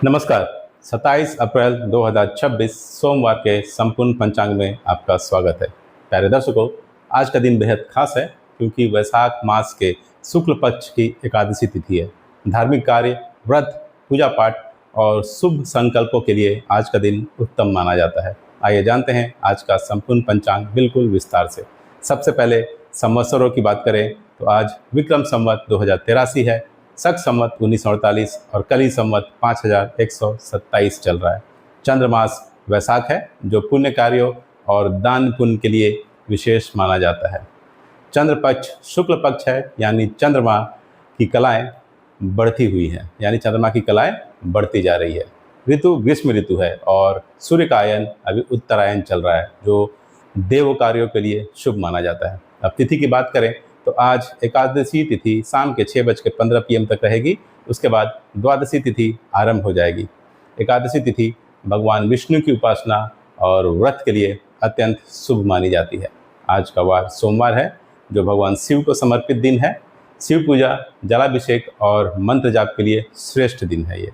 नमस्कार। 27 अप्रैल 2026 सोमवार के संपूर्ण पंचांग में आपका स्वागत है। प्यारे दर्शकों, आज का दिन बेहद खास है क्योंकि वैशाख मास के शुक्ल पक्ष की एकादशी तिथि है। धार्मिक कार्य, व्रत, पूजा पाठ और शुभ संकल्पों के लिए आज का दिन उत्तम माना जाता है। आइए जानते हैं आज का संपूर्ण पंचांग बिल्कुल विस्तार से। सबसे पहले संवत्सरों की बात करें तो आज विक्रम संवत 2083 है, शक संवत 1948 और कली संवत 5127 चल रहा है। चंद्रमास वैशाख है जो पुण्य कार्यों और दान पुण्य के लिए विशेष माना जाता है। चंद्र पक्ष शुक्ल पक्ष है, यानी चंद्रमा की कलाएं बढ़ती हुई हैं, यानी चंद्रमा की कलाएं बढ़ती जा रही है। ऋतु ग्रीष्म ऋतु है और सूर्य का आयन अभी उत्तरायण चल रहा है जो देव कार्यों के लिए शुभ माना जाता है। अब तिथि की बात करें तो आज एकादशी तिथि शाम के 6:15 PM तक रहेगी। उसके बाद द्वादशी तिथि आरंभ हो जाएगी। एकादशी तिथि भगवान विष्णु की उपासना और व्रत के लिए अत्यंत शुभ मानी जाती है। आज का वार सोमवार है जो भगवान शिव को समर्पित दिन है। शिव पूजा, जलाभिषेक और मंत्र जाप के लिए श्रेष्ठ दिन है ये।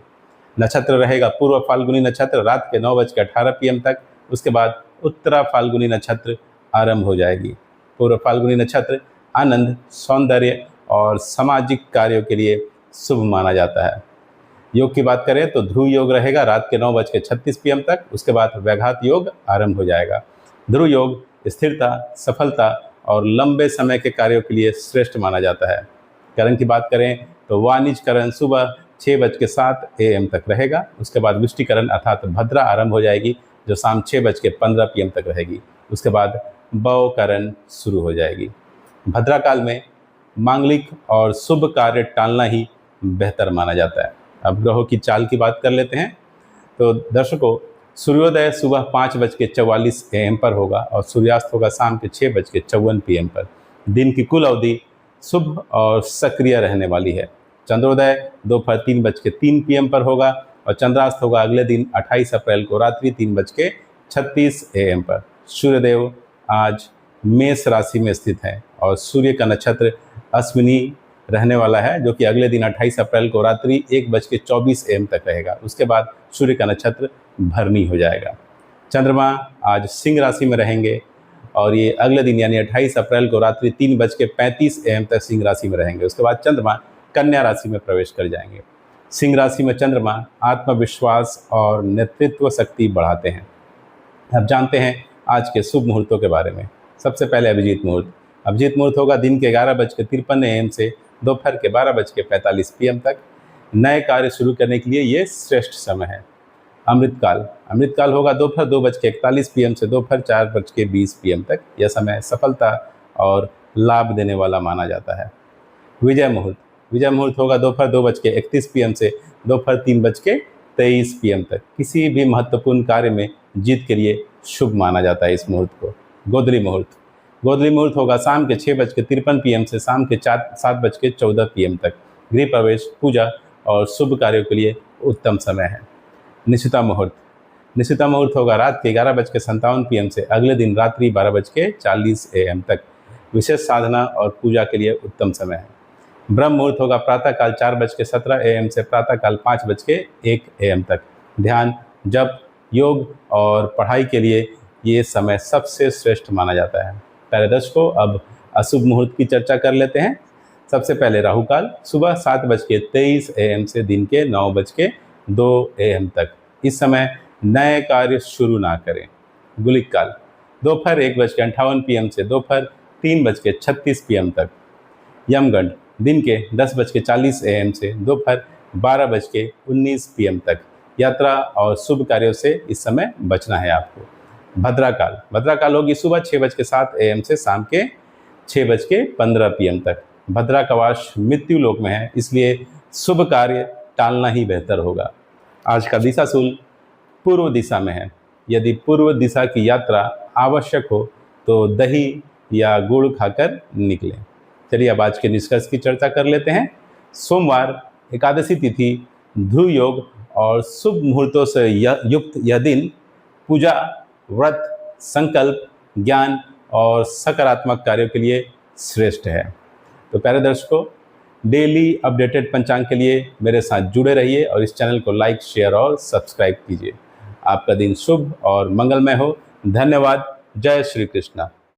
नक्षत्र रहेगा पूर्व फाल्गुनी नक्षत्र रात के 9:18 PM तक। उसके बाद उत्तरा फाल्गुनी नक्षत्र आरंभ हो जाएगी। पूर्व फाल्गुनी नक्षत्र आनंद, सौंदर्य और सामाजिक कार्यों के लिए शुभ माना जाता है। योग की बात करें तो ध्रुव योग रहेगा रात के 9:36 PM तक। उसके बाद व्याघात योग आरंभ हो जाएगा। ध्रुव योग स्थिरता, सफलता और लंबे समय के कार्यों के लिए श्रेष्ठ माना जाता है। करण की बात करें तो वाणिज्य करण सुबह 6:07 AM तक रहेगा। उसके बाद वृष्टिकरण अर्थात भद्रा आरंभ हो जाएगी जो शाम 6:15 PM तक रहेगी। उसके बाद बव करण शुरू हो जाएगी। भद्रा काल में मांगलिक और शुभ कार्य टालना ही बेहतर माना जाता है। अब ग्रहों की चाल की बात कर लेते हैं तो दर्शकों, सूर्योदय सुबह 5:44 AM पर होगा और सूर्यास्त होगा शाम के 6:54 PM पर। दिन की कुल अवधि शुभ और सक्रिय रहने वाली है। चंद्रोदय दोपहर 3:03 PM पर होगा और चंद्रास्त होगा अगले दिन 28 अप्रैल को रात्रि 3:36 AM पर। सूर्यदेव आज मेष राशि में स्थित है और सूर्य का नक्षत्र अश्विनी रहने वाला है जो कि अगले दिन 28 अप्रैल को रात्रि 1:24 AM तक रहेगा। उसके बाद सूर्य का नक्षत्र भरनी हो जाएगा। चंद्रमा आज सिंह राशि में रहेंगे और ये अगले दिन यानी 28 अप्रैल को रात्रि 3:35 AM तक सिंह राशि में रहेंगे। उसके बाद चंद्रमा कन्या राशि में प्रवेश कर जाएंगे। सिंह राशि में चंद्रमा आत्मविश्वास और नेतृत्व शक्ति बढ़ाते हैं। अब जानते हैं आज के शुभ मुहूर्तों के बारे में। सबसे पहले अभिजीत मुहूर्त। अभिजीत मुहूर्त होगा दिन के 11:53 AM से दोपहर के 12:45 PM तक। नए कार्य शुरू करने के लिए ये श्रेष्ठ समय है। अमृतकाल। अमृतकाल होगा दोपहर 2:41 PM से दोपहर 4:20 PM तक। यह समय सफलता और लाभ देने वाला माना जाता है। विजय मुहूर्त। विजय मुहूर्त होगा दोपहर 2:31 PM से दोपहर 3:23 PM तक। किसी भी महत्वपूर्ण कार्य में जीत के लिए शुभ माना जाता है इस मुहूर्त को। गोधली मुहूर्त। गोधली मुहूर्त होगा शाम के 6:53 PM से शाम के 7:14 PM तक। गृह प्रवेश, पूजा और शुभ कार्यों के लिए उत्तम समय है। निशिता मुहूर्त। निशिता मुहूर्त होगा रात के 11:57 PM से अगले दिन रात्रि 12:40 AM तक। विशेष साधना और पूजा के लिए उत्तम समय है। ब्रह्म मुहूर्त होगा प्रातःकाल 4:17 AM से प्रातःकाल 5:01 AM तक। ध्यान, जप, योग और पढ़ाई के लिए ये समय सबसे श्रेष्ठ माना जाता है। प्यारे दर्शकों, अब अशुभ मुहूर्त की चर्चा कर लेते हैं। सबसे पहले राहु काल सुबह 7:23 AM से दिन के 9:02 AM तक। इस समय नए कार्य शुरू ना करें। गुलिक काल दोपहर 1:58 PM से दोपहर 3:36 PM तक। यमगंड दिन के 10:40 AM से दोपहर 12:19 PM तक। यात्रा और शुभ कार्यों से इस समय बचना है आपको। भद्राकाल। भद्राकाल होगी सुबह 6:07 AM से शाम के 6:15 PM तक। भद्रा का वास मृत्यु लोक में है, इसलिए शुभ कार्य टालना ही बेहतर होगा। आज का दिशाशूल पूर्व दिशा में है। यदि पूर्व दिशा की यात्रा आवश्यक हो तो दही या गुड़ खाकर निकलें। चलिए अब आज के निष्कर्ष की चर्चा कर लेते हैं। सोमवार, एकादशी तिथि, ध्रुव योग और शुभ मुहूर्तों से युक्त यह दिन पूजा, व्रत, संकल्प, ज्ञान और सकारात्मक कार्यों के लिए श्रेष्ठ है। तो प्यारे दर्शकों, डेली अपडेटेड पंचांग के लिए मेरे साथ जुड़े रहिए और इस चैनल को लाइक, शेयर और सब्सक्राइब कीजिए। आपका दिन शुभ और मंगलमय हो। धन्यवाद। जय श्री कृष्णा।